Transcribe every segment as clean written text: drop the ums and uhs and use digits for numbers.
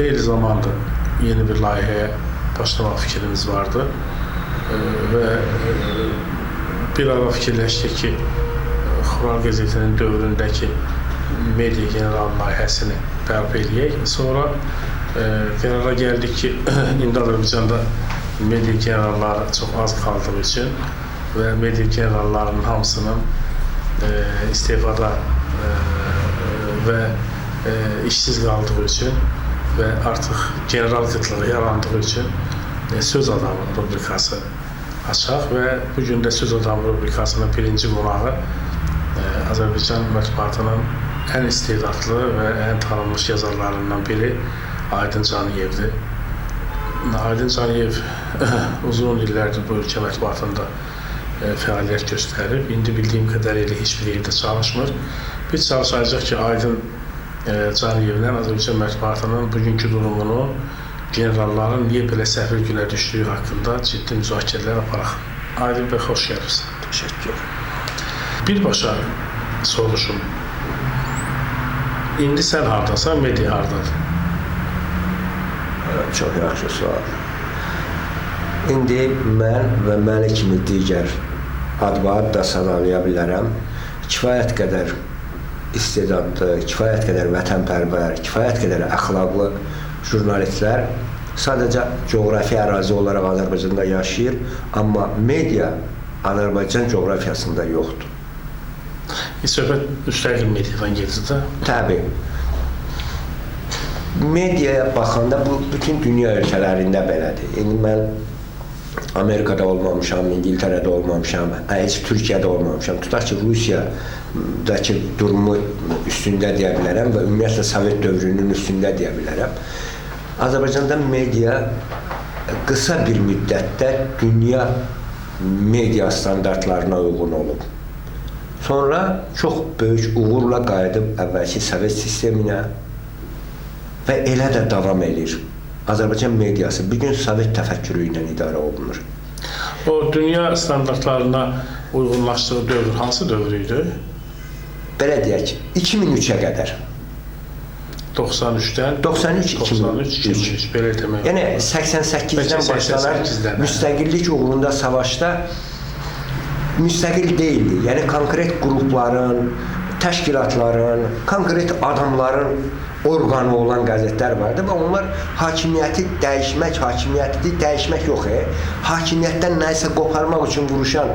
xeyli zamandır yeni bir layihəyə başlamaq fikrimiz vardı və bir ara fikirləşdik ki, Xural qəzetinin dövründəki media general layihəsini bərpa edək. Sonra qərara gəldik ki, indi Azərbaycanda media generalları çox az qaldığı üçün və media generallarının hamısının istifada və işsiz qaldığı üçün və artıq general qıtlığı yarandığı üçün Söz Adamı rubrikası açaq və bugün də Söz Adamı rubrikasının birinci qonağı Azərbaycan mətbuatının ən istedadlı və ən tanınmış yazarlarından biri Aydın Caniyevdir. Aydın Caniyev uzun illərdir bu ölkə mətbuatında fəaliyyət göstərib. İndi bildiyim qədərilə heç bir yerdə çalışmır. Biz çalışacaq ki, Aydın Caniyevlə Azərbaycan mətbuatının bugünkü durumunu, generalların niyə belə səfir gülə düşdüyü haqqında ciddi müzakirələr aparaq. Aydın bəy, xoş gəlirsən. Təşəkkür. Birbaşa soruşum. İndi sən hardasan, media hardadır? Çox yaxşı sual. İndi mən və məni kimi digər advad da sadalaya bilərəm. Kifayət qədər istedadlı, kifayət qədər vətənpərvər, kifayət qədər əxlaqlı jurnalistlər sadəcə coğrafi ərazi olaraq Azərbaycanda yaşayır, amma media Azərbaycan coğrafiyasında yoxdur. Söhbət müstəqil mediadan gedir də? Təbii. Mediaya baxanda bu bütün dünya ölkələrində belədir. İndi mən Amerikada olmamışam, İngiltərədə olmamışam, heç Türkiyədə olmamışam. Tutaq ki, Rusiyadakı durumu üstündə deyə bilərəm və ümumiyyətlə Sovet dövrünün üstündə deyə bilərəm. Azərbaycanda media qısa bir müddətdə dünya media standartlarına uyğun olub. Sonra çox böyük uğurla qayıdıb əvvəlki Sovet sisteminə və elə də davam edir. Azərbaycan mediası bugün Sovet təfəkkürü ilə idarə olunur. O dünya standartlarına uyğunlaşdığı dövr hansı dövr idi? Belə deyək, 2003-ə qədər. 93-dən 93-2003 belə demək. Yəni 88-dən başlanan müstəqillik uğrunda savaşda müstəqil deyildi. Yəni konkret qrupların, təşkilatların, konkret adamların orqanı olan qəzetlər vardı və onlar hakimiyyəti dəyişmək yox, hakimiyyətdən nəyisə qoparmaq üçün vuruşan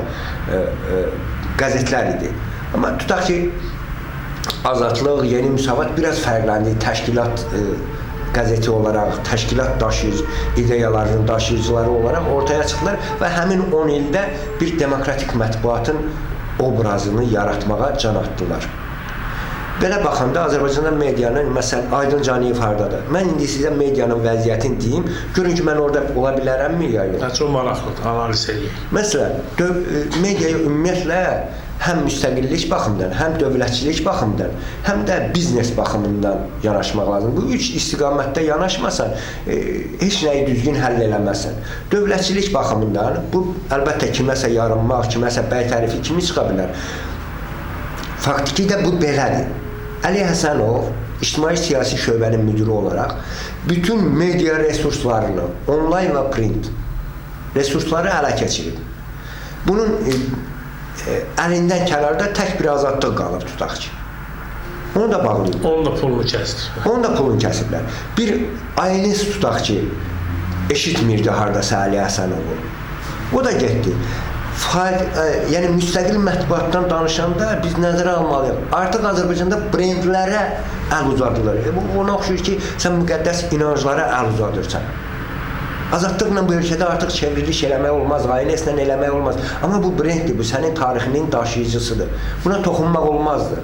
qəzetlər idi. Amma tutaq ki, Azadlıq, Yeni Müsavat biraz fərqləndi. Təşkilat qəzeti olaraq, təşkilat ideyalarının daşıyıcıları olaraq ortaya çıxdılar və həmin 10 ildə bir demokratik mətbuatın obrazını yaratmağa can atdılar. Belə baxanda Azərbaycanda medianın, məsələn, Aydın Caniyev hardadır? Mən indi sizə medianın vəziyyətini deyim, görün ki, mən orada ola bilərəmmi, ya yox? Çox maraqlıdır, analiz edək. Məsələn, mediaya ümumiyyətlə həm müstəqillik baxımından, həm dövlətçilik baxımından, həm də biznes baxımından yanaşmaq lazım. Bu üç istiqamətdə yanaşmasan, heç nəyi düzgün həll eləməsən. Dövlətçilik baxımından, bu əlbəttə kiməsə yarınmaq, kiməsə bəy tərifi kimi çıxa bilər. Faktiki də bu belədir. Əli Həsənov, ictimai-siyasi şöbənin müdürü olaraq, bütün media resurslarını, onlayn və print resursları ələ keçirib. Bunun əlindən kənarda tək bir azadlıq qalıb, tutaq ki. Onu da bağlayıb. Onun da pulunu kəsdir. Onun da pulunu kəsiblər. Bir ailəsi tutaq ki, eşitmirdi haradasa Əli Həsənovu. O da getdi. Yəni müstəqil mətbuatdan danışanda biz nəzərə almalıyıq. Artıq Azərbaycanda brendlərə əl uzadılır. Bu ona oxşuyur ki, sən müqəddəs inanclara əl uzadırsan. Azadlıqla bu ölkədə artıq çevriliş eləmək olmaz, ailəslə eləmək olmaz. Amma bu brenddir, bu sənin tarixinin daşıyıcısıdır. Buna toxunmaq olmazdı.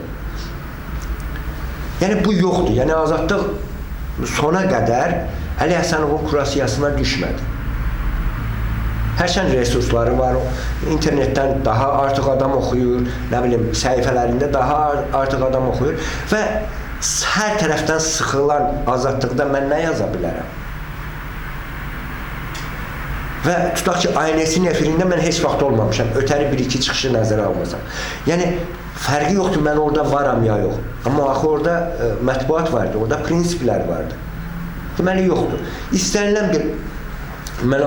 Yəni bu yoxdur. Yəni azadlıq sona qədər Əli Həsənovun kurasiyasına düşmədi. Hərçənd resursları var, internetdən daha artıq adam oxuyur, nə bilim, səhifələrində daha artıq adam oxuyur və hər tərəfdən sıxılan azadlıqda mən nə yaza bilərəm? Və tutaq ki, ANS-in efirində mən heç vaxt olmamışam, ötəri bir-iki çıxışı nəzərə almasam. Yəni, fərqi yoxdur, mən orada varam ya yox. Amma axı orada mətbuat vardı, orada prinsiplər vardı. Deməli, yoxdur. İstənilən bir, mən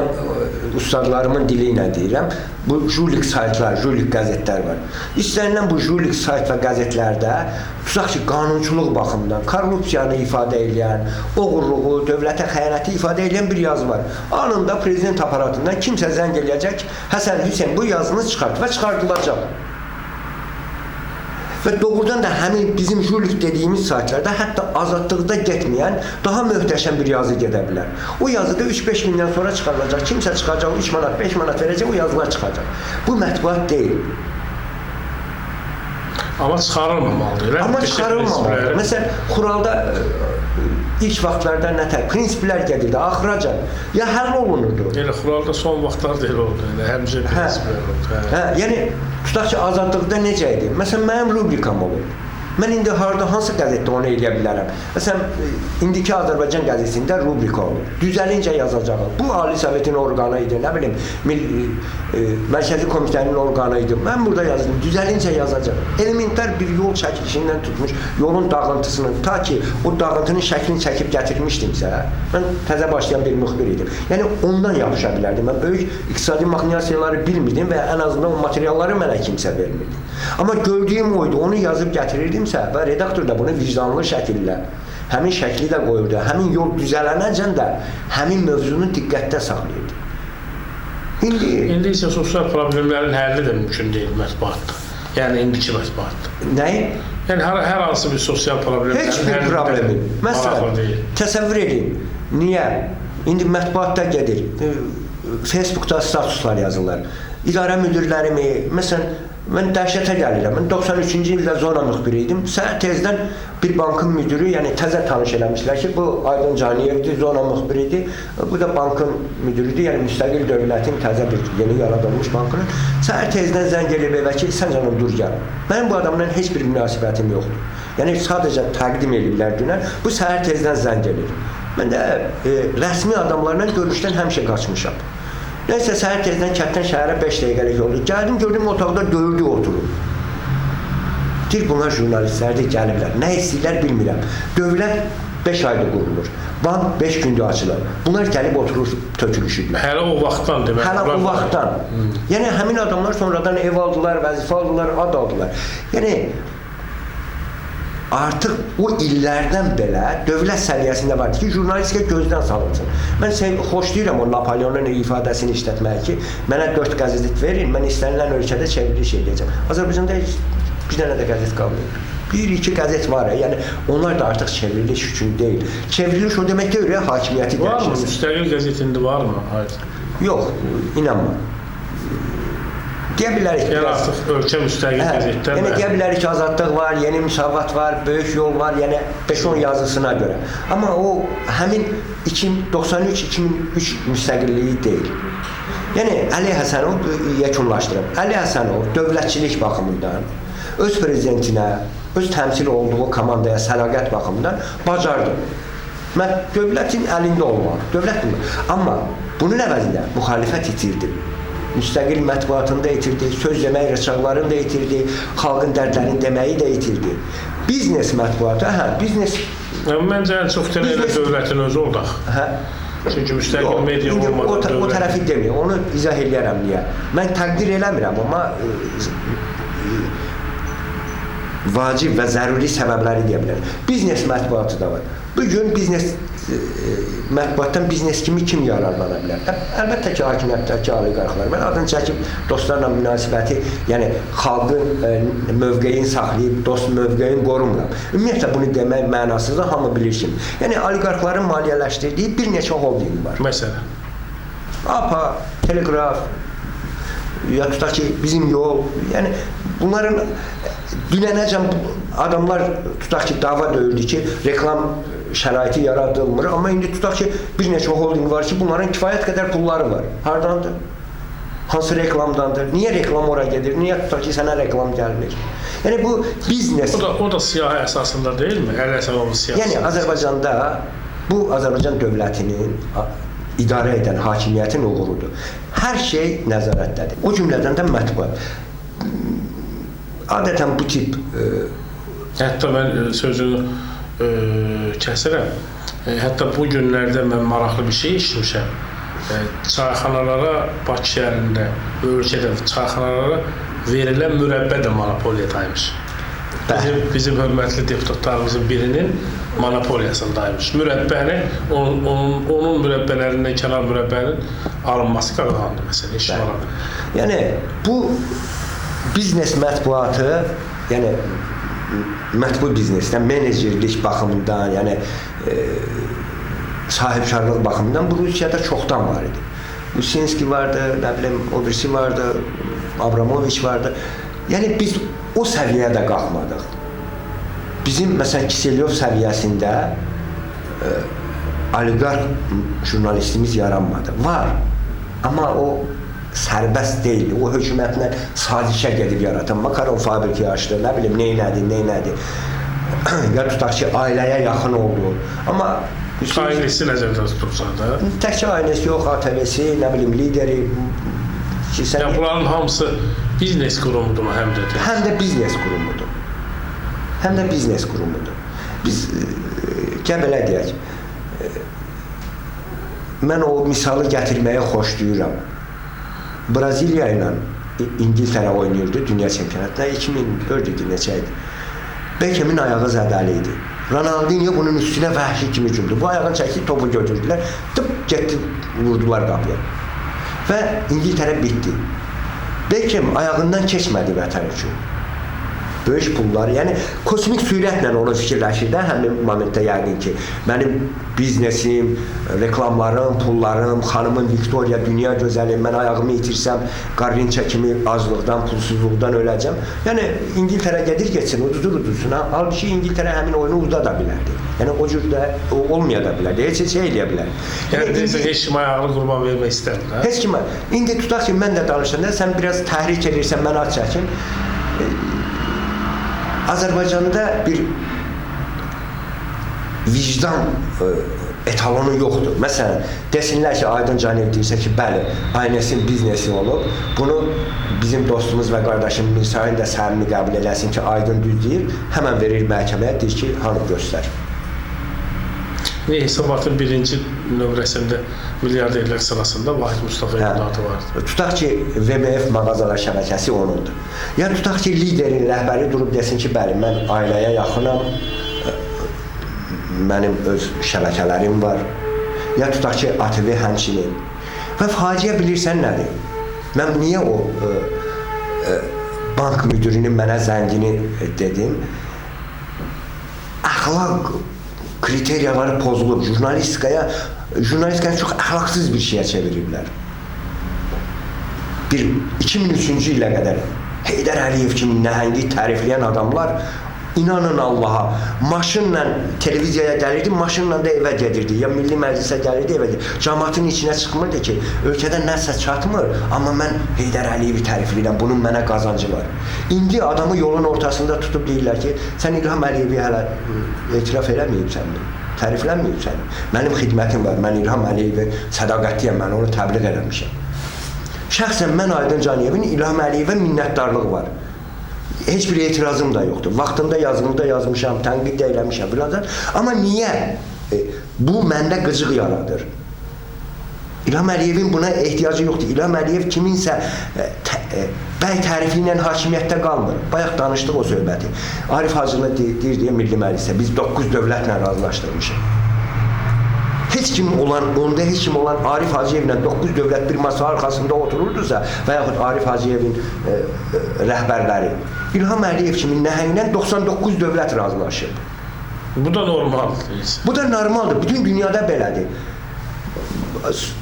ustadlarımın dili ilə deyirəm, bu julik saytlar, julik qəzetlər var. İstənilən bu julik sayt və qəzetlərdə, tutaq ki, qanunçuluq baxımından, korrupsiyanı ifadə edən, oğurluğu, dövlətə xəyanəti ifadə edən bir yazı var. Anında prezident aparatından kimsə zəng eləyəcək, Həsən Hüseyn, bu yazını çıxart və çıxardılacaq. Və doğrudan da həmin bizim julik dediyimiz saytlarda hətta azadlıqda getməyən daha möhtəşəm bir yazı gedə bilər. O yazıda 3-5 gündən sonra çıxarılacaq. Kimsə çıxacaq, 3 manat, 5 manat verəcək, o yazılar çıxacaq. Bu mətbuat deyil. Amma çıxarılmamalıdır. Amma çıxarılmamalıdır. Məsələn, Xuralda ilk vaxtlarda nətər prinsiplər gedirdi, axıracan. Ya həll olunurdu. Yəni, Xuralda son vaxtlar deyil oldu. Həmcə prinsiplər oldu. Yəni, tutaq ki, azadlıqda necə idi? Məsələn, mənim rubrikam olur. Mən indi harda, hansı qəzetdə onu eləyə bilərəm? Məsələn, indiki Azərbaycan qəzetində rubrika olur. Düzəlincə yazacağım. Bu, Ali Sovetin orqanı idi, nə bilim, Mərkəzi Komitənin orqanı idi. Mən burada yazdım, düzəlincə yazacağım. Elementar bir yol çəkilişindən tutmuş, yolun dağıntısının, ta ki, o dağıntının şəklini çəkib gətirmişdimsə, mən təzə başlayan bir müxbir idim. Yəni, ondan yapışa bilərdim. Mən böyük iqtisadi maxinasiyaları bilmirdim və ən azından o materialları mənə kimsə vermirdi. Amma gördüyüm oydu, onu yazıb gətirirdimsə və redaktor da bunu vicdanlı şəkillə, həmin şəkli də qoyurdu, həmin yol düzələnəcən də həmin mövzunu diqqətdə saxlayırdı. İndi isə sosial problemlərin həlli də mümkün deyil mətbuatda. Yəni, indiki mətbuatda. Nəyi? Yəni, hər hansı bir sosial problemlərin heç bir problemi. Məsələn, təsəvvür edin, niyə? İndi mətbuatda gedir, Facebookda statuslar yazırlar. İdarə müdirlərimi, məsələn, mən dəhşətə gəlirəm. Mən 93-cü ildə zona müxbiri idim. Səhər tezdən bir bankın müdürü, yəni təzə tanış eləmişlər ki, bu Aydın Caniyevdir, zona müxbiridir. Bu da bankın müdürüdür, yəni müstəqil dövlətin təzə bir yeni yaradılmış bankının. Səhər tezdən zəng eləyib evə ki, sən canım dur gəl. Mənim bu adamla heç bir münasibətim yoxdur. Yəni sadəcə təqdim eləyirlər dünən. Bu səhər tezdən zəng eləyir. Mən də rəsmi adamlarla görüşdən həmişə qaçmışam. Nəysə, səhər tezdən kənddən şəhərə 5 dəqiqəlik oldu. Gəldim, gördüm, otaqda döyüldü oturur. Deyir, bunlar jurnalistlərdir, gəlirlər. Nə istəyirlər, bilmirəm. Dövlət 5 ayda qurulur. Bank 5 gündə açılır. Bunlar gəlib oturur, tökülüşüdürlər. Hələ o vaxtdan demək. Hələ o vaxtdan. Yəni, həmin adamlar sonradan ev aldılar, vəzifə aldılar, ad aldılar. Yəni, artıq o illərdən belə dövlət səviyyəsində vardır ki, jurnalistika gözdən salınsın. Mən xoşlayıram o Napoleonun ifadəsini işlətməyi ki, mənə 4 qəzet verin, mən istənilən ölkədə çevriliş edəcəm. Azərbaycanda bir dənə də qəzet qalmıyor. 1-2 qəzet var, yəni onlar da artıq çevriliş üçün deyil. Çevriliş o demək deyil, hakimiyyəti dəyişir. Var mı? Müstəqil qəzetində var mı? Yox, inanma. Deyə bilərik ki, yəni artıq ölkə müstəqil qəzetlər. Yəni deyə bilərik ki, azadlıq var, yeni müsavat var, böyük yol var, yəni 5-10 yazısına görə. Amma o həmin 93-2003 müstəqilliyi deyil. Yəni Əli Həsənov yekunlaşdırıb. Əli Həsənov dövlətçilik baxımından öz prezidentinə, öz təmsil olduğu komandaya sədaqət baxımından bacardı. Dövlətin əlində olmaq, dövlət bunu. Amma bunun əvəzində müxalifət itirdi. Müstəqil mətbuatını da itirdi, söz demək rıçaqlarını da itirdi, xalqın dərdlərini deməyi də itirdi. Biznes mətbuatı, biznes... Məncə ən çox elə dövlətin özü olaq. Çünki müstəqil media olmadan dövlət... O tərəfi demir, onu izah eləyərəm niyə. Mən təqdir eləmirəm, amma vacib və zəruri səbəbləri deyə bilərəm. Biznes mətbuatı da var. Bugün biznes mətbuatdan biznes kimi kim yararlana bilər? Əlbəttə ki, hakimiyyətdəki oliqarxlar. Mən adını çəkib dostlarla münasibəti, yəni xalqın mövqeyini saxlayıb, dost mövqeyini qorumuram. Ümumiyyətlə bunu demək mənasızdır, hamı bilir ki. Yəni oliqarxların maliyyələşdirdiyi bir neçə holding var. Məsələn? APA, Telegraf, ya tutaq ki, bizim yol, yəni bunların dünənəcən adamlar tutaq ki, dava döyüldü ki, reklam şəraiti yaradılmır, amma indi tutaq ki, bir neçə holding var ki, bunların kifayət qədər pulları var. Hardandır? Hansı reklamdandır? Niyə reklam ora gedir? Niyə tutaq ki, sənə reklam gəlmir? Yəni bu biznes... O da siyahı əsasında deyilmi? Əli Həsənovun siyahı. Yəni Azərbaycanda bu Azərbaycan dövlətinin idarə edən hakimiyyətin uğurudur. Hər şey nəzarətdədir. O cümlədən də mətbuat. Adətən bu tip... Hətta mən sözünü kəsirəm. Hətta bu günlərdə mən maraqlı bir şey eşitmişəm. Çayxanalara, Bakı şəhərində, ölkədə çayxanalara verilən mürəbbə də monopoliyadaymış. Bizim hörmətli deputatlarımızın birinin monopoliyasındaymış. Mürəbbəni, onun mürəbbələrindən kənar mürəbbənin alınması qadağandır məsələn, işçilərə. Yəni bu biznes mətbuatı, yəni mətbu biznesdən, menecerlik baxımından, yəni sahibkarlıq baxımından bu Rusiyada çoxdan var idi. Usinski vardı, nə bilim, o birisi vardı, Abramoviç vardı. Yəni biz o səviyyədə qalxmadıq. Bizim, məsələn, Kiselyov səviyyəsində oliqarx jurnalistimiz yaranmadı. Var, amma o sərbəst deyil. O hökumətlə sazişə gedib yaratan. Makaron fabriki açdı, nə bilim, neynədi. Ya tutaq ki, ailəyə yaxın oldu. Amma ailesi nəzərdə tutulsa da. Təkcə ailesi yox, ATV-si, nə bilim, lideri. Yəni, bunların hamısı biznes qurumudur həm də? Həm də biznes qurumudur. Biz, gəl belə deyək, mən o misalı gətirməyə xoşlayıram. Braziliya ilə İngiltərə oynayırdı dünya çempionatda, 2004 idi, neçə idi. Beckham'in ayağı zədəli idi. Ronaldinho bunun üstünə vəhşi kimi cümdü. Bu ayağını çəkib topu götürdülər, getdi, vurdular qapıya. Və İngiltərə bitdi. Beckham ayağından keçmədi vətən üçün. Böyük pullar, yəni kosmik sürətlə onu fikirləşir də həmin momentdə yəqin ki, mənim biznesim, reklamlarım, pullarım, xanımın Victoria, dünya gözəli, mən ayağımı itirsəm, Qarrinça kimi azlıqdan, pulsuzluqdan öləcəm. Yəni İngiltərə gedir geçsin, uduzur. Halbuki İngiltərə həmin oyunu uda da bilərdi. Yəni o cürdə olmaya da bilərdi, heç şey eləyə bilərdi. Yəni heç kim ayağını qurban vermək istəmir. Heç kimə. İndi tutaq ki, mən də danışanda, sən biraz təhrik edirsən, mən ad çəkim. Azərbaycanda bir vicdan etalonu yoxdur. Məsələn, desinlər ki, Aydın Caniyev deyirsə ki, bəli, aynəsin biznesi olub. Bunu bizim dostumuz və qardaşımız Mirsahin də səmimi qəbul eləsin ki, Aydın düz deyir, həmən verir məhkəməyə, deyir ki, hanı göstər. Hesabatın birinci nömrəsində milyarderlər sırasında Vahid Mustafa'nın adı vardı. Tutaq ki, VMF mağazalar şəbəkəsi onundur. Ya tutaq ki, liderin rəhbəri durub desin ki, bəli, mən ailəyə yaxınam, mənim öz şəbəkələrim var. Ya tutaq ki, ATV həmçinin. Və faciə bilirsən nədir? Mən niyə o bank müdürünün mənə zəngini dedim? Əxlaq kriteriyaları pozulur. Jurnalistikanı çox əxlaqsız bir şeyə çeviriblər. 2003-cü ilə qədər Heydər Əliyev kimi nəhəngi tərifləyən adamlar, inanın Allaha, maşınla televiziyaya gəlirdi, maşınla da evə gedirdi. Ya Milli Məclisə gəlirdi, evə gedirdi. Cəmaatın içinə çıxmırdı ki, ölkədə nəsə çatmır, amma mən Heydər Əliyevi tərifləyirəm, bunun mənə qazancı var. İndi adamı yolun ortasında tutub deyirlər ki, sən İlham Əliyevi hələ etiraf eləməyibsən mi? Təriflənməyibsən. Mənim xidmətim var, mən İlham Əliyevi sədaqətliyəm, mən onu təbliğ eləmişəm. Şəxsən mən Aydın Caniyevin İlham Əliyevə minnətdarlığı var. Heç bir etirazım da yoxdur. Vaxtında yazımda yazmışam, tənqid də eləmişəm filan. Amma niyə? Bu məndə qıcıq yaradır. İlham Əliyevin buna ehtiyacı yoxdur. İlham Əliyev kiminsə bəy tərifi ilə hakimiyyətdə qalmır. Bayaq danışdıq o söhbəti. Arif Hacılı deyir deyə Milli Məclisə biz 9 dövlətlə razılaşdırmışıq. Onda heç kim olan Arif Hacıyevlə 9 dövlət bir masa arxasında otururdusa və yaxud Arif Hacıyevin rəhbərləri İlham Əliyev kimi nəhənglə 99 dövlət razılaşıb. Bu da normaldır. Bu da normaldır. Bütün dünyada belədir.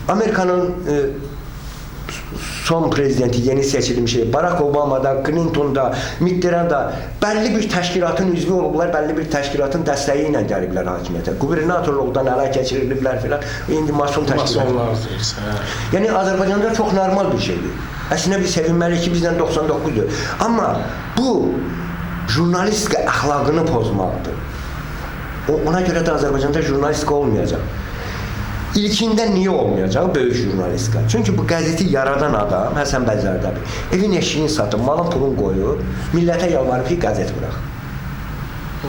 Amerikanın son prezidenti, yeni seçilmiş Barack Obama'da, Clinton'da, Mitterrand'da bəlli bir təşkilatın üzvü olublar, bəlli bir təşkilatın dəstəyi ilə gəliblər hakimiyyətə. Gubernatorluqdan ələ keçiriliblər filan. İndi mason təşkilat. Yəni Azərbaycanda çox normal bir şeydir. Əslində biz sevinməliyik ki, bizdən 99'dur. Amma bu jurnalistika əxlaqını pozmalıdır. Ona görə də Azərbaycanda jurnalistika olmayacaq. İlkində niyə olmayacaq böyük jurnalistika? Çünki bu qəzeti yaradan adam Həsən Bəcərdəbi evin eşiyini satıb, malın pulun qoyub, millətə yalvarıb ki, qəzet bıraq.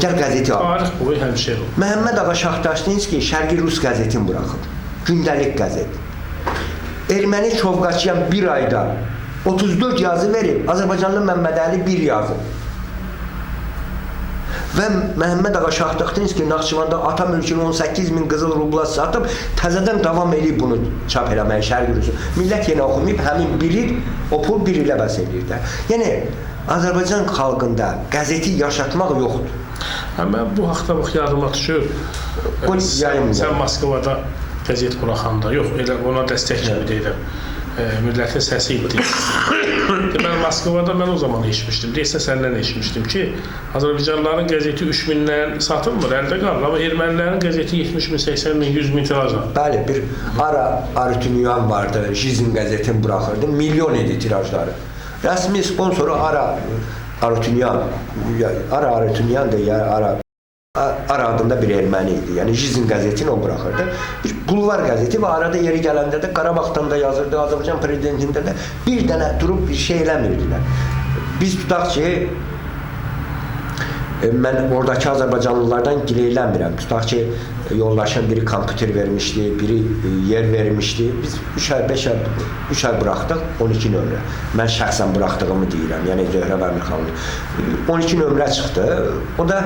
Gəl qəzeti al. Tarix boyu həmişə olub. Məhəmməd Ağa Şahdaşdinski Şərqi Rus qəzetini buraxıb. Gündəlik qəzet. Erməni Çovqaçıyan bir ayda 34 yazı verib, Azərbaycanlı Məmmədəli bir yazı. Və Məhəmməd Ağa Şahdaşdinski Naxçıvanda ata mülkünü 18.000 qızıl rubla satıb, təzədən davam edib bunu çap eləməyə Şərqi Rusu. Millət yenə oxumayıb, həmin bilir, o pul bir ilə bəs edir də. Yəni, Azərbaycan xalqında qəzeti yaşatmaq yoxdur. Mən bu haqda bax yadıma düşür. Sən Moskvada qəzet buraxanda, yox, elə ona dəstək kimi deyirəm. Millətin səsi idi. Mən Moskvada o zaman eşitmişdim. Deyirsə səndən eşitmişdim ki, Azərbaycanlıların qəzeti 3000-dən satılmır, əldə qalır. Amma ermənilərin qəzeti 70.000, 80.000, 100.000 tirajla. Bəli, bir Arutünyan vardı, Jizin qəzetini buraxırdı, milyon idi tirajları. Rəsmi sponsoru Arutünyan da ya Ara adında bir erməni idi. Yəni Jizin qəzetini o buraxırdı. Bir bulvar qəzeti və arada yeri gələndə də Qarabağdan da yazırdı, Azərbaycan prezidentində də bir dənə durub bir şey eləmirdilər. Biz tutaq ki, mən oradakı Azərbaycanlılardan gileylənmirəm. Tutaq ki, yoldaşım biri kompüter vermişdi, biri yer vermişdi. Biz 3 ay buraxdıq, 12 nömrə. Mən şəxsən buraxdığımı deyirəm, yəni Zöhrə Əmirxanlı. 12 nömrə çıxdı, o da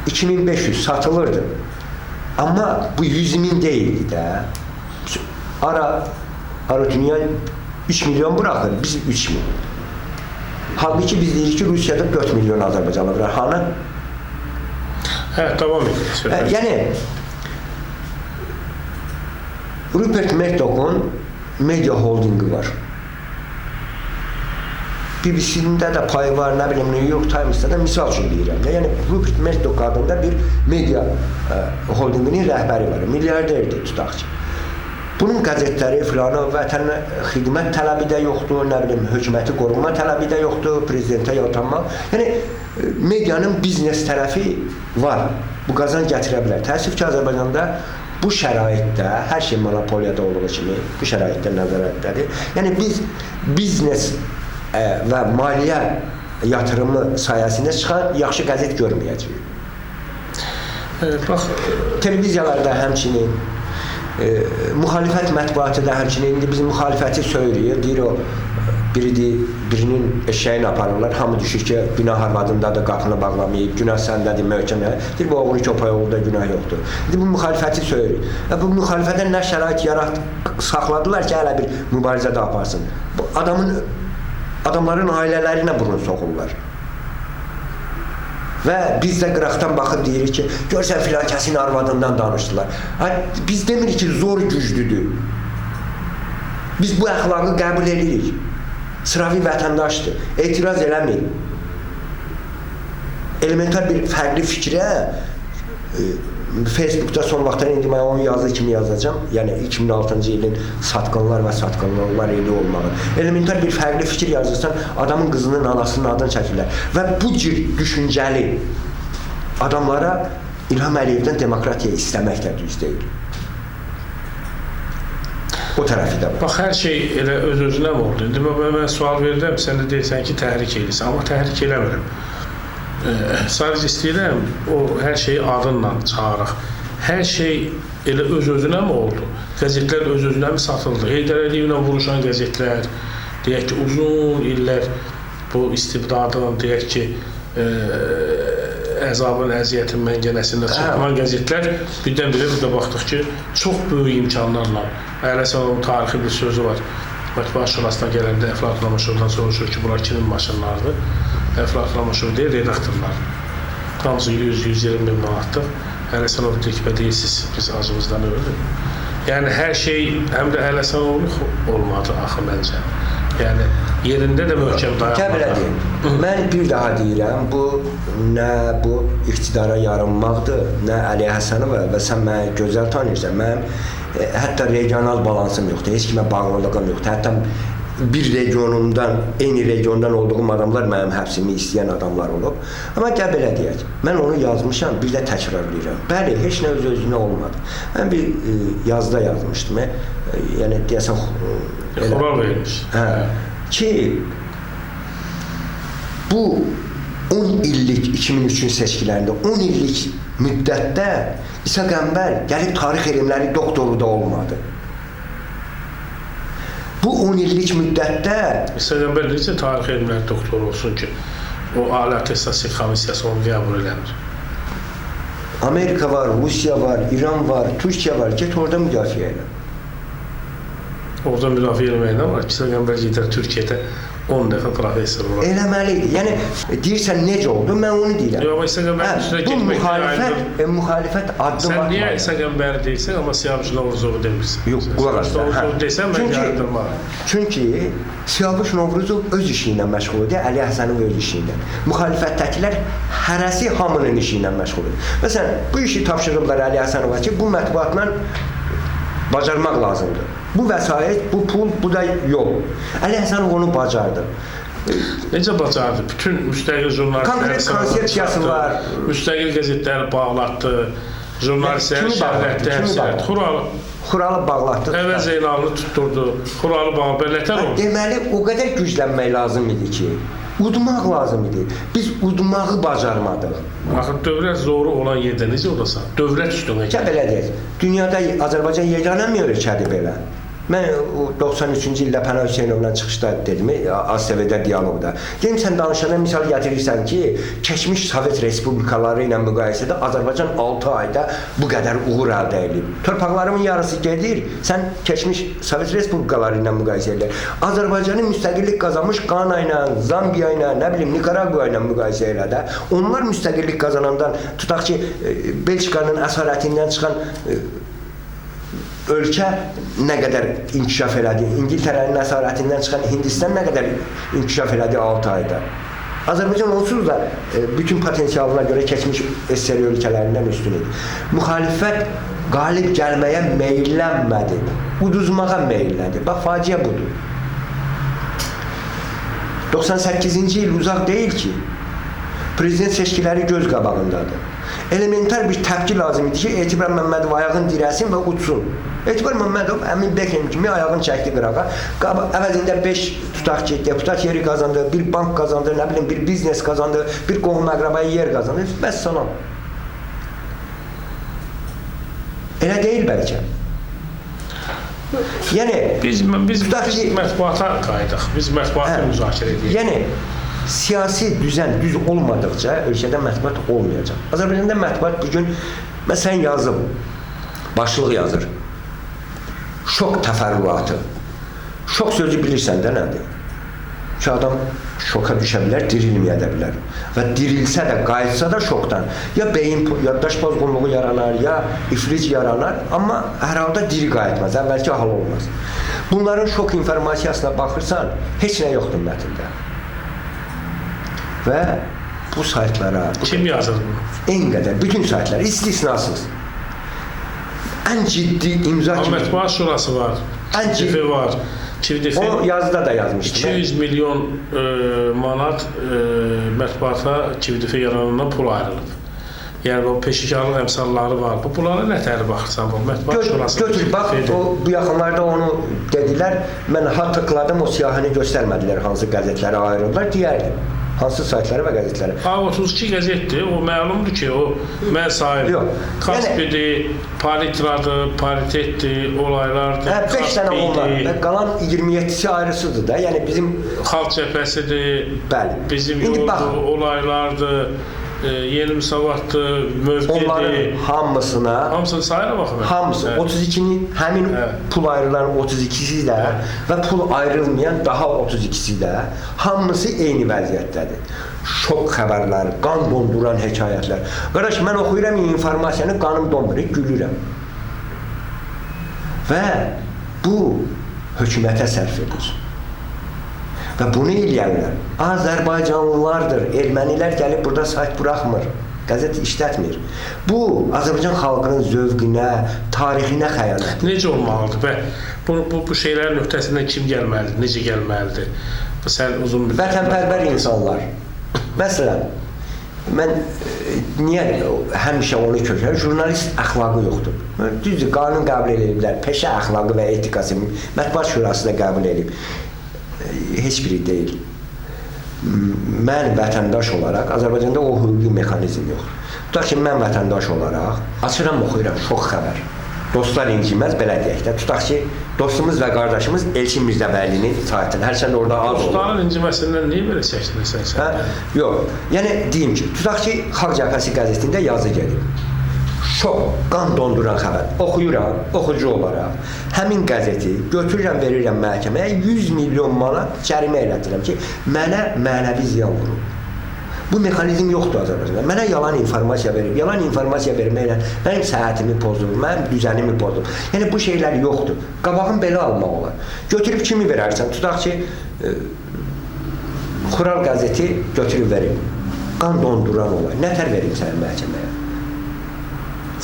2500 satılırdı. Amma bu 100.000 deyildi də. Arutünyan 3 milyon buraxır, biz 3 milyon. Halbuki biz deyirik ki, Rusiyada 4 milyon Azərbaycanlı var. Hanı? Hə, davam edir. Yəni, Rupert Murdoch'un media holdingi var. BBC-də də payı var, nə bilim, New York Times'da da misal üçün deyirəm. Yəni, Rupert Murdoch adında bir media holdinginin rəhbəri var, milyarderdir, tutaq ki. Bunun qəzetləri filanı vətənə xidmət tələbi də yoxdur, nə bilim, hökuməti qorunma tələbi də yoxdur, prezidentə yaltanmaq. Yəni, medianın biznes tərəfi var, bu qazanc gətirə bilər. Təəssüf ki, Azərbaycanda bu şəraitdə, hər şey monopoliyada olduğu kimi, bu şəraitdə nəzarətdədir. Yəni, biz biznes və maliyyə yatırımı sayəsində çıxan yaxşı qəzet görməyəcəyik. Televiziyalarda həmçinin, müxalifət mətbuatı da həmçinin, indi biz müxalifəti söyləyir, deyir o, birinin eşəyini aparırlar, hamı düşür ki, günah arvadında da qapını bağlamayıb, günah səndədir, möhkəmə, deyir, bu oğlu köpək oğlu da günah yoxdur. İndi bu müxalifəti söyləyir. Bu müxalifətdən nə şərait saxladılar ki, hələ bir mübarizə də aparsın. Bu adamların ailələrinə burun soxurlar. Və biz də qıraqdan baxıb deyirik ki, görsən filan kəsin arvadından danışdılar. Biz demirik ki, zor güclüdür. Biz bu əxlaqı qəbul edirik. Sıravi vətəndaşdır. Etiraz eləmir. Elementar bir fərqli fikrə Facebookda son vaxtlar indi mən onu yazı kimi yazacağım. Yəni 2006-cı ilin satqınlar və satqınlar ili olmağı. Elementar bir fərqli fikir yazırsan, adamın qızının, anasının adını çəkirlər. Və bu cür düşüncəli adamlara İlham Əliyevdən demokratiya istəmək də düz deyil. O tərəfi də var. Bax, hər şey elə öz-özünə mi oldu? İndi mən sual verirəm, sən də deyirsən ki, təhrik edirsən, amma təhrik eləmirəm. Sadəcə istəyirəm, o hər şeyi adınla çağıraq. Hər şey elə öz-özünə mi oldu? Qəzetlər öz-özünə mi satıldı? Heydər Əliyevlə vuruşan qəzetlər, deyək ki, uzun illər bu istibdadın, deyək ki, əzabın, əziyyətin məngənəsində çıxılan qəzetlər birdən-birə burada baxdıq ki, çox böyük imkanlarla, Ələsənovun tarixi bir sözü var. Mətbuat şurasına gələndə Əflatun Amaşovdan soruşur ki, bunlar kimin maşınlarıdır? Əflatun Amaşov deyir, redaktorlar. Hamısı 100-120 min manatlıq. Ələsənov deyir ki, siz biz acımızdan ölürük. Yəni, hər şey həm də Ələsənovluq olmadı axı məncə. Yəni, yerində də möhkəm dayanmadı. Mən bir daha deyirəm, bu nə bu iqtidara yarınmaqdır, nə Əli Həsənova və sən mənə gözəl tanıyırsan. Mənim hətta regional balansım yoxdur, heç kimə bağlılığım yoxdur. Hətta bir regionumdan, eyni regiondan olduğum adamlar mənim həbsimi istəyən adamlar olub. Amma gəl belə deyək, mən onu yazmışam, bir də təkrarlayıram. Bəli, heç nə öz-özünə olmadı. Mən bir yazda yazmışdım, yəni deyəsən... Xural verilmiş. Ki, bu 10 illik 2003-cü seçkilərində 10 illik müddətdə İsa Qəmbər gəlib tarix elmləri doktoru da olmadı. Bu 10 illik müddətdə İsa Qəmbər necə tarix elmləri doktoru olsun ki, o Ali Attestasyon Komissiyası onu qəbul eləmir. Amerika var, Rusiya var, İran var, Türkiyə var. Get orada müdafiə elə. Orada müdafiə eləməklə var. İsa Qəmbər gedər Türkiyədə 10 dəfə professor olar. Eləməli. Yəni deyirsən necə oldu? Mən onu deyirəm. Yox, amma İsa Qəmbərin üstünə getmək ayrıdır. Müxalifət addım Sən niyə atmalı. İsa Qəmbər deyirsən, amma Siyavuş Novruzovu demirsən? Yox, qulaq as. Novruzovu desən, mən yardırmaram. Çünki Siyavuş Novruzov öz işi ilə məşğul idi, Əli Həsənov öz işi ilə. Müxalifətdəkilər hərəsi hamının işi ilə məşğul idi. Məsələn, bu işi tapşırıblar Əli Həsənova ki, bu mətbuatla bacarmaq lazımdır. Bu vəsait, bu pul, bu da yol. Əli Həsənov onu bacardı. Necə bacardı? Bütün müstəqil jurnalistləri konsepsiyası var. Müstəqil qəzetləri bağlatdı. Jurnalistləri şəhərətdə həbs etdi. Xuralı bağlatdı. Əvəz Zeynalını tutturdu. Xuralı bağlı bələtər oldu. Deməli, o qədər güclənmək lazım idi ki, udmaq lazım idi. Biz udmağı bacarmadıq. Axı dövlət zoru olan yerdə necə olasan? Dövlət üstünə Gəl belə deyək. Dünyada Azərbaycan yeganə ölkədir belə. Mən 93-cü ildə Pənah Hüseynovla çıxışda dedim, ASTV-də dialoqda. Dedim, sən danışanda misal gətirirsən ki, keçmiş Sovet Respublikaları ilə müqayisədə Azərbaycan 6 ayda bu qədər uğur əldə edib. Torpaqlarımın yarısı gedir, sən keçmiş Sovet Respublikaları ilə müqayisə edir. Azərbaycanın müstəqillik qazanmış Qana ilə, Zambiya ilə, nə bilim, Nikaragua ilə müqayisə elə də. Onlar müstəqillik qazanandan, tutaq ki, Belçikanın əsarətindən çıxan ölkə nə qədər inkişaf elədi, İngiltərənin əsarətindən çıxan Hindistan nə qədər inkişaf elədi 6 ayda. Azərbaycan onsuz da bütün potensialına görə keçmiş SSR ölkələrindən üstün idi. Müxalifət qalib gəlməyə meyllənmədi, uduzmağa meyilləndi. Bax, faciə budur. 98-ci il uzaq deyil ki, prezident seçkiləri göz qabağındadır. Elementar bir təpki lazım idi ki, Etibar Məmmədov ayağını dirəsin və uçsun. Etibar Məmmədov Əmin Bekem kimi ayağını çəkdi qırağa. Əvəzində 5 tutaq ki, deputat yeri qazandı, bir bank qazandı, nə bilim, bir biznes qazandı, bir qohum əqrabaya yer qazandı. Bəs salam. Elə deyil bəlkə. Yəni, biz mətbuata qayıdıq. Biz mətbuatı müzakirə edirik. Yəni, siyasi düzen düz olmadıqca ölkədə mətbuat olmayacaq. Azərbaycanda mətbuat bugün, məsələn, yazıb, başlıq yazır. Şok təfərrüatı. Şok sözü bilirsən də nədir? Ki, adam şoka düşə bilər, dirilməyə də bilər. Və dirilsə də, qayıtsa da şokdan, ya beyin yaddaş pozğunluğu yaranar, ya iflic yaranar, amma hər halda diri qayıtmaz, əvvəlki hal olmaz. Bunların şok informasiyasına baxırsan, heç nə yoxdur mətndə. Və bu saytlara... Kim yazır bunu? En qədər, bütün saytlar, istisnasız. Ən ciddi imza kimi... Mətbuat Şurası var, Çivdifi var. O yazıda da yazmışdı. 200 milyon manat mətbuata Çivdifi yaranından pul ayrılıb. Yəni, o peşikarlıq əmsalları var. Bu, bunlara nə təri baxırsan? Mətbuat Şurası... Götür, bax, bu yaxınlarda onu dedilər, mən tıkladım, o siyahını göstərmədilər, hansı qəzetləri ayrıldılar, deyərdim. Hansı saytları və qəzetləri. A32 qəzetdir, o məlumdur ki, o mən sahib. Kaspidir, Palitradır, Paritetdir, olaylardır, 5 dənə onlar və qalan 27-si ayrısıdır da, yəni bizim... Xalq cəbhəsidir, bizim yoldur, olaylardır, Yeni Müsavatdır, Mövqedir. Onların hamısına... Hamısını sayıra baxın. Hamısı, 32'nin həmin pul ayrılan 32'si də və pul ayrılmayan daha 32'si də hamısı eyni vəziyyətdədir. Şok xəbərlər, qan donduran hekayətlər. Qardaş, mən oxuyuram informasiyanı, qanım dondur, gülürəm. Və bu hökumətə sərf edir. Və bunu eləyərlər. Azərbaycanlılardır. Ermənilər gəlib burada sayt buraxmır. Qəzet işlətmir. Bu, Azərbaycan xalqının zövqünə, tarixinə xəyanətdir. Necə olmalıdır? Bu şeylərin öhdəsindən kim gəlməlidir? Necə gəlməlidir? Sən uzun bir... Vətənpərvər insanlar. Məsələn, mən niyə həmişə onu kökələm? Jurnalist əxlaqı yoxdur. Düzdür, qanun qəbul ediblər. Peşə əxlaqı və etikası Mətbuat Şurası da qəbul edib. Heç biri deyil. mən vətəndaş olaraq Azərbaycanda o hüquqi mexanizm yoxdur. Tutaq ki, mən vətəndaş olaraq açıram, oxuyuram, şox xəbər. Dostlar inciməz, belə deyək də. Tutaq ki, dostumuz və qardaşımız Elçin Mirzəbəylinin saytında. Hər sən orada az olur. Dostların inciməsindən niyə belə çəkinirsən sən? Yox, yəni deyim ki, tutaq ki, Xalq Cəbhəsi qəzetində yazı gedir. Şox, qan donduran xəbər. Oxuyuram, oxucu olaraq. Həmin qəzeti götürürəm, verirəm məhkəməyə, 100 milyon manat cərimə elədirəm ki, mənə mənəvi ziyan vurur. Bu mexanizm yoxdur Azərbaycanda. Mənə yalan informasiya verib, yalan informasiya verməklə mənim səhhətimi pozdur, mənim düzənimi pozdur. Yəni bu şeylər yoxdur. Qabağın belə almaq olar. Götürüb kimi verərsən? Tutaq ki, Xural qəzeti götürüb verim. Qan donduran olar. Nətər verim sənin məhkəməyə?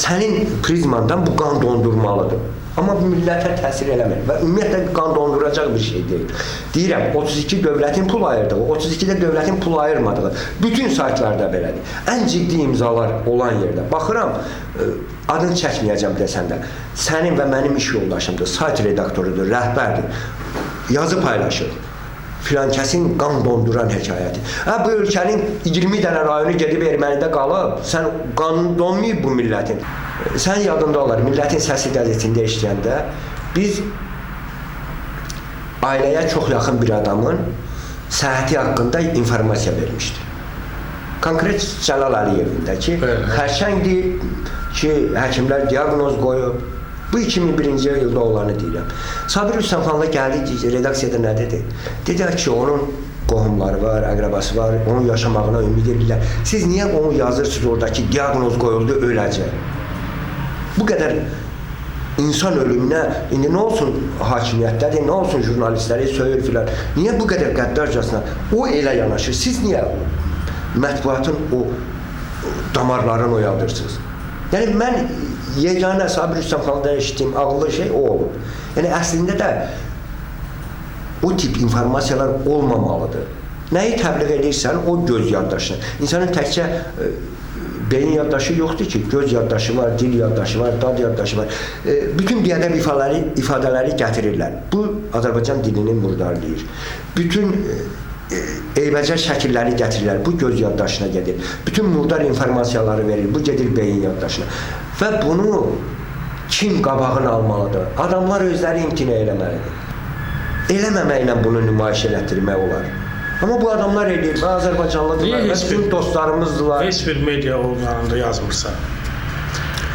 Sənin prizmandan bu qan dondurmalıdır. Amma millətə təsir eləmir və ümumiyyətlə qan donduracaq bir şey deyil. Deyirəm, 32 dövlətin pul ayırdığı, 32-də dövlətin pul ayırmadığı bütün saytlarda belədir. Ən ciddi imzalar olan yerdə. Baxıram, adını çəkməyəcəm desəndə, sənin və mənim iş yoldaşımdır, sayt redaktorudur, rəhbərdir, yazı paylaşır. Filan kəsin qan donduran hekayəti. Bu ölkənin 20 dənə rayonu gedib ermənidə qalıb, sən qanun donmayıb bu millətin. Sən yadında olar, Millətin Səsi qəzetində işləyəndə biz ailəyə çox yaxın bir adamın səhhəti haqqında informasiya vermişdik. Konkret Cəlal Əliyevində ki, xərçəngdir ki, həkimlər diaqnoz qoyub. Bu 2001-ci ildə olanı deyirəm. Sabir Rüstəmxanlı gəldi, redaksiyada nə dedi? Dedi ki, onun qohumları var, əqrəbası var, onun yaşamağına ümid edirlər. Siz niyə onu yazırsınız oradakı diaqnoz qoyuldu, öləcək? Bu qədər insan ölümünə, indi nə olsun hakimiyyətdədir, nə olsun jurnalistləri söyür filan. Niyə bu qədər qəddarcasına o elə yanaşır? Siz niyə mətbuatın o damarlarını oyadırsınız? Yəni mən yeganə Sabir Rüstəmxanlıdan eşitdiyim ağıllı şey o olub. Yəni əslində də o tip informasiyalar olmamalıdır. Nəyi təbliğ edirsən, o göz yaddaşına. İnsanın təkcə beyin yaddaşı yoxdur ki, göz yaddaşı var, dil yaddaşı var, dad yaddaşı var. Bütün biədəb ifadələri gətirirlər. Bu, Azərbaycan dilini murdarlayır. Bütün eybəcər şəkilləri gətirirlər. Bu, göz yaddaşına gedir. Bütün murdar informasiyaları verir. Bu, gedir beyin yaddaşına. Və bunu kim qabağını almalıdır? Adamlar özləri imtina eləməlidir. Eləməməklə bunu nümayiş elətdirmək olar. Amma bu adamlar eləyir, Azərbaycanlıdırlar, bütün dostlarımızdılar. Heç bir media orqanında yazmırsan.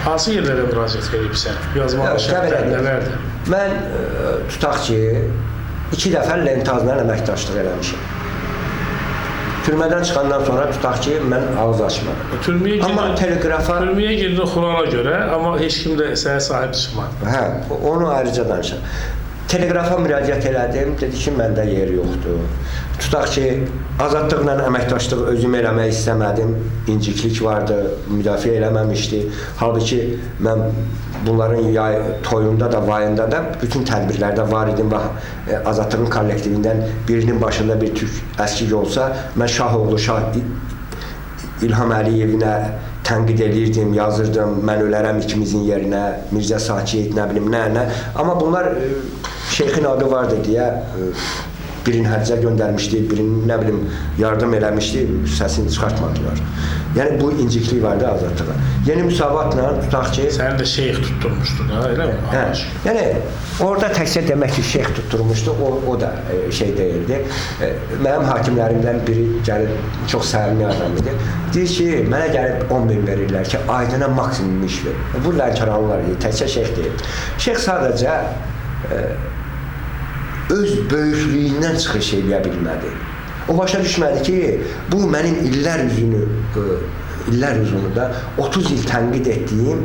Hansı yerlərə müraciət edibsən? Yazmalı şərtlər nələrdir? Mən tutaq ki, 2 dəfə Lentazla əməkdaşlıq eləmişim. Türmədən çıxandan sonra tutaq ki, mən ağız açmadım. Amma teleqrafa... Türməyə girdin Xurala görə, amma heç kim də sənə sahib çıxmadı. Hə, onu ayrıca danışam. Teleqrafa müraciət elədim, dedi ki, məndə yer yoxdur. Tutaq ki, azadlıqla əməkdaşlıq özüm eləmək istəmədim, inciklik vardı, müdafiə eləməmişdi. Halbuki mən bunların toyunda da, vayında da bütün tədbirlərdə var idim və azadlığın kollektivindən birinin başında bir türk əskik olsa, mən Şahoğlu, İlham Əliyevinə tənqid edirdim, yazırdım, mən ölərəm ikimizin yerinə, Mirzə Sakit, nə bilim, nə. Amma bunlar şeyxin adı vardı deyə birini həccə göndərmişdi, birini nə bilim yardım eləmişdi, səsini çıxartmadılar. Yəni bu inciklik vardı azadlığa. Yeni müsavatla tutaq ki... Səni də şeyx tutturmuşdu da, elə mi? Hə, yəni orada təkcə demək ki, şeyx tutturmuşdu, o da şey deyildi. Mənim hakimlərimdən biri gəlir, çox səmimi adam idi. Deyir ki, mənə gəlib 10 min verirlər ki, aydına maksimum iş verir. Bu Lənkəranlılar idi, təkcə şeyx deyil. Şeyx sadəcə öz böyüklüyündən çıxış eləyə bilmədi. O başa düşmədi ki, bu mənim illər uzunu da 30 il tənqid etdiyim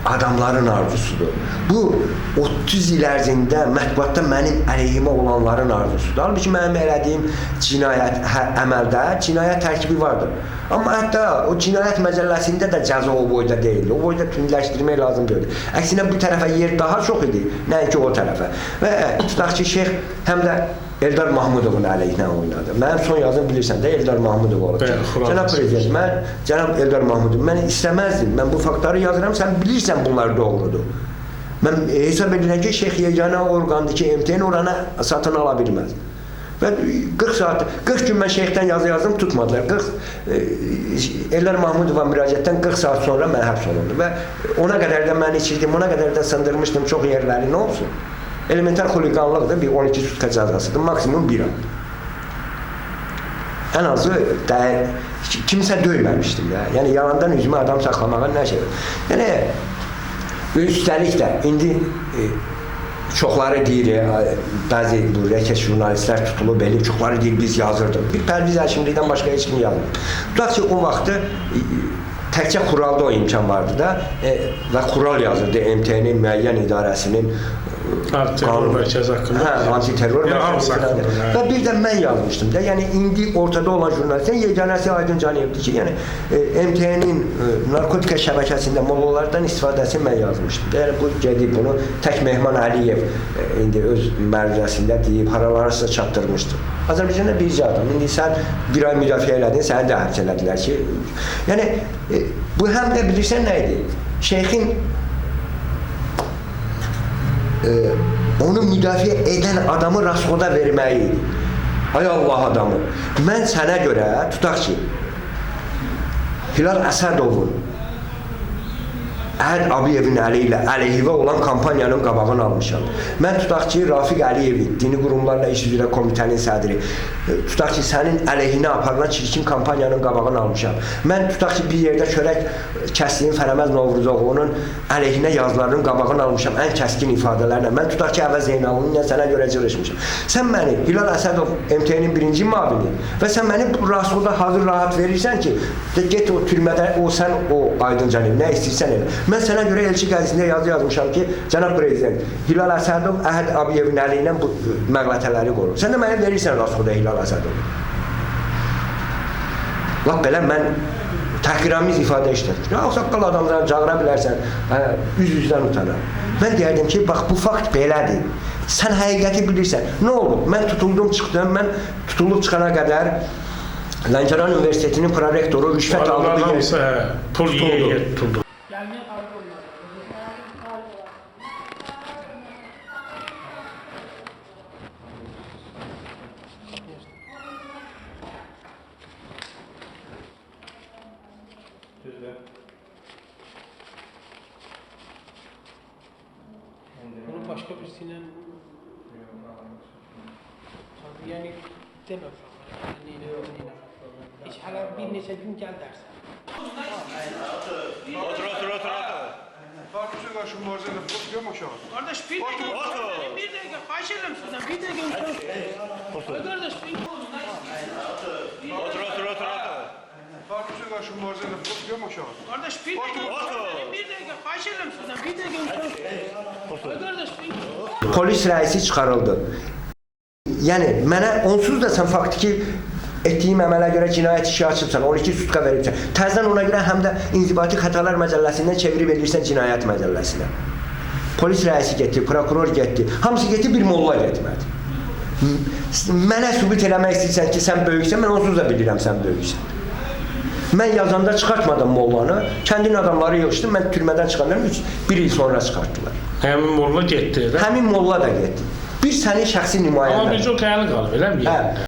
adamların arzusudur. Bu 30 il ərzində mətbuatda mənim əleyhimə olanların arzusudur. Halbuki mənim elədiyim cinayət əməldə cinayət tərkibi vardır. Amma hətta o cinayət məcəlləsində də cəza o boyda deyildi. O boyda tündləşdirmək lazım deyildi. Əksinə bu tərəfə yer daha çox idi, nəinki o tərəfə. Və tutaq ki, şeyx həm də Eldar Mahmudovun əleyhinə oynadı. Mənim son yazım bilirsən də Eldar Mahmudov olub. Cənab Prezident, cənab Eldar Mahmudov, mən istəməzdim. Mən bu faktları yazıram, sən bilirsən bunlar doğrudur. Mən hesab edirəm ki, şeyx yeganə orqandır ki, MTN oranı satın ala bilməz. Ben 40 saat, 40 gün ben şeyhdən yazı yazdım, tutmadılar. 40 Ellər Mahmudova müraciətdən 40 saat sonra mən həbs olundu və ona qədər də mən içirdim, ona qədər də sındırmışdım çox yerləri, nə olsun? Elementar xuliqanlıqdır, bir 12 sutka cəzasıdır, maksimum 1 ay. Ən azı kimsə döyməmişdim də. Yəni yalandan üzümə adam saxlamağa nə şey var. Yəni üstəlik də indi çoxları deyir, bəzi bu rəkət jurnalistlər tutulub elib, çoxları deyir biz yazırdıq. Bir Pərviz Həşimlidən başqa heç kim yazmır. Tutaq ki, o vaxtı təkcə Xuralda o imkan vardı da və Xural yazırdı MTN-nin müəyyən idarəsinin Antiterror mərkəzi haqqında. Hə, antiterror mərkəzi haqqında. Və bir də mən yazmışdım da, yəni indi ortada olan jurnalistlərin yeganəsi Aydın Caniyevdir ki, yəni MTN-nin narkotika şəbəkəsində mollalardan istifadəsini mən yazmışdım. Yəni bu gedib bunu tək Mehman Əliyev indi öz mərcəsində deyib, haralarsa çatdırmışdı. Azərbaycanda bircə adam. İndi sən bir ay müdafiə elədin, səni də həbs elədilər ki, yəni bu həm də bilirsən nə idi? Şeyxin onu müdafiə edən adamı rasxoda verməyi idi. Ay Allah adamı. Mən sənə görə, tutaq ki, Hilal Əsədovun Əhəd Abiyevin əleyhivə olan kampaniyanın qabağını almışam. Mən tutaq ki, Rafiq Əliyevi, dini qurumlarla iş üzrə komitənin sədri, tutaq ki, sənin əleyhinə aparılan çirkin kampaniyanın qabağını almışam. Mən tutaq ki, bir yerdə çörək kəsdiyin Fərəməz Novruzoğlu'nun əleyhinə yazılarının qabağını almışam, ən kəskin ifadələrlə. Mən tutaq ki, Əvəz Zeynalının sənə görə cırışmışam. Sən məni, Hilal Əsədov MTN-nin birinci mavini və sən məni bu rasxoda hazır rahat verirsən ki, get o türmədə, sən o Aydın Canyev, nə istəyirsən elə. Mən sənə görə elçi qəzetində yazı yazmışam ki, cənab prezident, Hilal Əsədov Əhəd Abiyevin əli ilə bu məqlətələri qorur. Sən də mənə verirsən rasxoda Hilal Əsədov. Lap belə mən təhqiramiz ifadə işlətdim. Ağsaqqal adamlarını çağıra bilərsən, üz-üzdən utanar. Mən deyərdim ki, bax bu fakt belədir. Sən həqiqəti bilirsən. Nə oldu? Mən tutuldum, çıxdım. Mən tutulub çıxana qədər Lənkəran Universitetinin prorektoru rüşvət aldı. Adamlar hamısı pul yiyə tutuldu. Bunu başka birisiyle yani deme hiç hala bir neçə gün gel dersin. Otur. Farklı karşı mübarizede yok mu şu an? Kardeş bir dakika xahiş ederim sizden bir dakika. Kardeş Otur. Farklı karşı mübarizede yok mu şu an? Kardeş bir dakika xahiş ederim sizden bir dakika. Kardeş Polis rəisi çıxarıldı. Yəni mənə onsuz da sən faktiki etdiyim əmələ görə cinayət işi açıbsan, 12 sutka veribsən. Təzədən ona görə həm də İnzibati Xətalar Məcəlləsindən çevirib edirsən cinayət məcəlləsinə. Polis rəisi getdi, prokuror getdi. Hamısı getdi, bir molla getmədi. Mənə sübut eləmək istəyirsən ki, sən böyüksən, mən onsuz da bilirəm sən böyüksən. Mən yazanda çıxartmadım mollanı, kəndin adamları yığışdım, mən türmədən çıxandan bir il sonra çıxartdılar. Həmin molla getdi. Həmin molla da getdi. Bir sənin şəxsi nümayəndə. Amma bir çox yəni qalıb, elə mi? Hə.